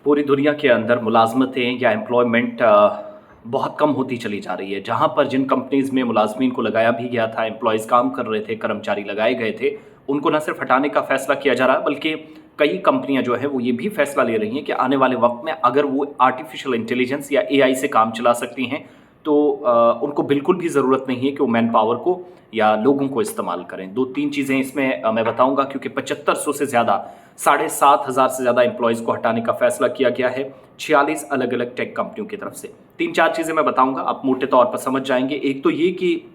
पूरी दुनिया के अंदर मुलाज़मतें या एम्प्लॉयमेंट बहुत कम होती चली जा रही है। जहाँ पर जिन कंपनीज़ में मुलाज़मीन को लगाया भी गया था, एम्प्लॉइज़ काम कर रहे थे, कर्मचारी लगाए गए थे, उनको न सिर्फ हटाने का फ़ैसला किया जा रहा है, बल्कि कई कंपनियाँ जो है वो ये भी फ़ैसला ले रही हैं कि आने वाले वक्त में अगर वो आर्टिफ़िशियल इंटेलिजेंस या एआई से काम चला सकती हैं, तो उनको बिल्कुल भी ज़रूरत नहीं है कि वो मैन पावर को या लोगों को इस्तेमाल करें। 2-3 चीज़ें इसमें मैं बताऊँगा, क्योंकि 7500 से ज़्यादा 7,500 से ज़्यादा एम्प्लॉइज़ को हटाने का फ़ैसला किया गया है 46 अलग-अलग टेक कंपनियों की तरफ से। 3-4 चीज़ें मैं बताऊँगा, आप मोटे तौर पर समझ जाएँगे। एक तो ये कि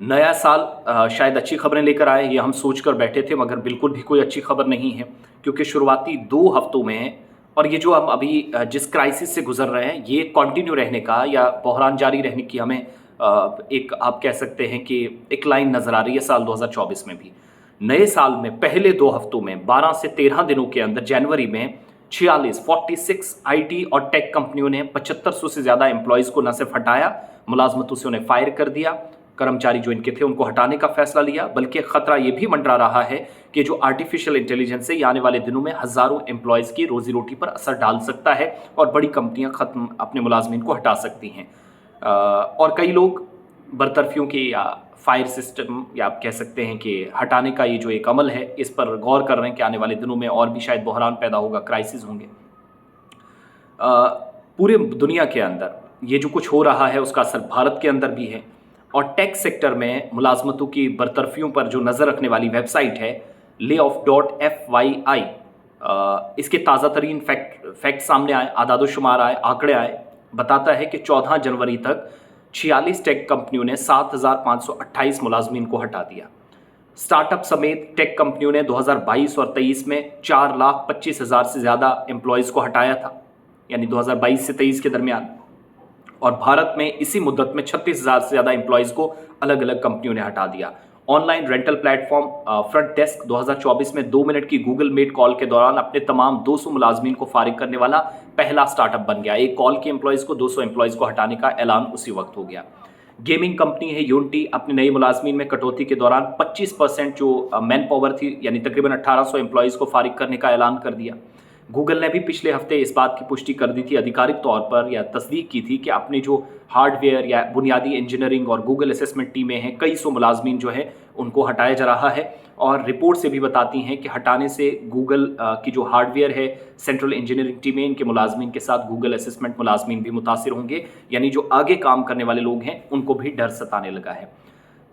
नया साल शायद अच्छी खबरें लेकर आए, ये हम सोच कर बैठे थे, मगर बिल्कुल भी कोई अच्छी खबर नहीं है, क्योंकि शुरुआती 2 हफ्तों में और ये जो हम अभी जिस क्राइसिस से गुज़र रहे हैं, ये कंटिन्यू रहने का या बहरान जारी रहने की हमें एक आप कह सकते हैं कि एक लाइन नज़र आ रही है साल 2024 में भी। नए साल में पहले 2 हफ्तों में 12 से 13 दिनों के अंदर जनवरी में 46 आईटी और टेक कंपनियों ने 7500 से ज़्यादा एम्प्लॉइज़ को न सिर्फ हटाया, मुलाजमतों से उन्हें फायर कर दिया, कर्मचारी जो इनके थे उनको हटाने का फैसला लिया, बल्कि खतरा ये भी मंडरा रहा है कि जो आर्टिफिशियल इंटेलिजेंस है, ये आने वाले दिनों में हज़ारों एम्प्लॉयज़ की रोजी रोटी पर असर डाल सकता है और बड़ी कंपनियां खत्म अपने मुलाजमीन को हटा सकती हैं। और कई लोग बरतरफियों की या फायर सिस्टम या आप कह सकते हैं कि हटाने का ये जो एक अमल है, इस पर गौर कर रहे हैं कि आने वाले दिनों में और भी शायद बहरान पैदा होगा, क्राइसिस होंगे। पूरे दुनिया के अंदर ये जो कुछ हो रहा है उसका असर भारत के अंदर भी है, और टेक सेक्टर में मुलाजमतों की बरतरफियों पर जो नज़र रखने वाली वेबसाइट है layoff.fyi, इसके ताज़ा तरीन फैक्ट सामने आए, आदादोशुमार आए, आंकड़े आए, बताता है कि 14 जनवरी तक 46 टेक कंपनियों ने 7,528 मुलाजमीन को हटा दिया। स्टार्टअप समेत टेक कंपनियों ने 2022 और 23 में 4,25,000 से ज़्यादा एम्प्लॉयज़ को हटाया था, यानी 2022 से 23 के दरमियान। और भारत में इसी मुद्दत में 36,000 से ज़्यादा एम्प्लॉयज़ को अलग अलग कंपनियों ने हटा दिया। Online rental platform front desk 2024 में 2 मिनट की गूगल मीट कॉल के दौरान अपने तमाम 200 मुलाजमीन को फारिग करने वाला पहला स्टार्टअप बन गया। एक कॉल के एम्प्लॉयज़ को 200 एम्प्लॉयज़ को हटाने का ऐलान उसी वक्त हो गया। गेमिंग कंपनी है यूनिटी अपने नए मुलाजमीन में कटौती के दौरान 25% जो मैन पावर थी, यानी तकरीबन 1800 एम्प्लॉयज़ को फारिग करने का ऐलान कर दिया। गूगल ने भी पिछले हफ्ते इस बात की पुष्टि कर दी थी, आधिकारिक तौर पर या तस्दीक की थी, कि अपने जो हार्डवेयर या बुनियादी इंजीनियरिंग और गूगल असेसमेंट टीमें हैं, कई सौ मुलाजमीन जो है उनको हटाया जा रहा है। और रिपोर्ट से भी बताती हैं कि हटाने से गूगल की जो हार्डवेयर है, सेंट्रल इंजीनियरिंग टीमें, इनके मुलाजमीन के साथ गूगल असेसमेंट मुलाजमीन भी मुतासिर होंगे, यानी जो आगे काम करने वाले लोग हैं उनको भी डर सताने लगा है।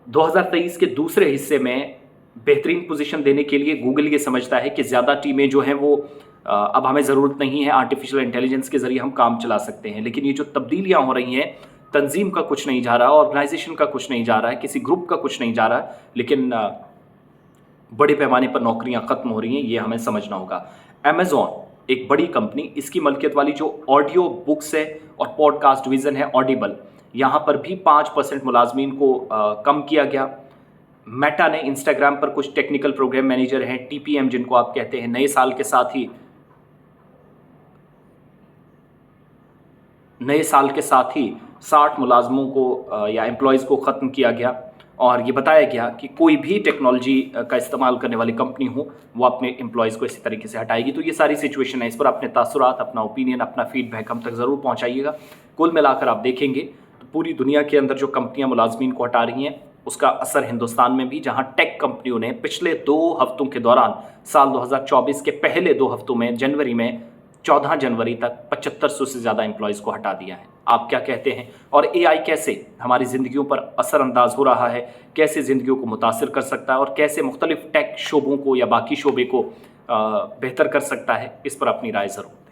2023 के दूसरे हिस्से में बेहतरीन पोजीशन देने के लिए गूगल ये समझता है कि ज़्यादा टीमें जो हैं वो अब हमें ज़रूरत नहीं है, आर्टिफिशियल इंटेलिजेंस के ज़रिए हम काम चला सकते हैं। लेकिन ये जो तब्दीलियाँ हो रही हैं, तंजीम का कुछ नहीं जा रहा, ऑर्गेनाइजेशन का कुछ नहीं जा रहा है, किसी ग्रुप का कुछ नहीं जा रहा, लेकिन बड़े पैमाने पर नौकरियाँ ख़त्म हो रही हैं, ये हमें समझना होगा। अमेज़ॉन एक बड़ी कंपनी, इसकी मलकियत वाली जो ऑडियो बुक्स है और पॉडकास्ट डिवीज़न है ऑडिबल, यहाँ पर भी 5% मुलाजमीन को कम किया गया। मेटा ने इंस्टाग्राम पर कुछ टेक्निकल प्रोग्राम मैनेजर हैं, टीपीएम जिनको आप कहते हैं, नए साल के साथ ही 60 मुलाजमों को या एम्प्लॉयज़ को ख़त्म किया गया। और ये बताया गया कि कोई भी टेक्नोलॉजी का इस्तेमाल करने वाली कंपनी हो, वो अपने एम्प्लॉयज़ को इसी तरीके से हटाएगी। तो ये सारी सिचुएशन है, इस पर अपने तासुरात, अपना ओपिनियन, अपना फीडबैक हम तक ज़रूर पहुँचाइएगा। कुल मिलाकर आप देखेंगे तो पूरी दुनिया के अंदर जो कंपनियाँ मुलाजमीन को हटा रही हैं, उसका असर हिंदुस्तान में भी, जहां टेक कंपनियों ने पिछले 2 हफ्तों के दौरान साल 2024 के पहले 2 हफ्तों में जनवरी में 14 जनवरी तक 7500 से ज़्यादा एम्प्लॉयज़ को हटा दिया है। आप क्या कहते हैं? और एआई कैसे हमारी ज़िंदगियों पर असरअंदाज हो रहा है, कैसे ज़िंदगियों को मुतासिर कर सकता है और कैसे मुख्तलिफ टेक शोबों को या बाकी शोबे को बेहतर कर सकता है, इस पर अपनी राय ज़रूर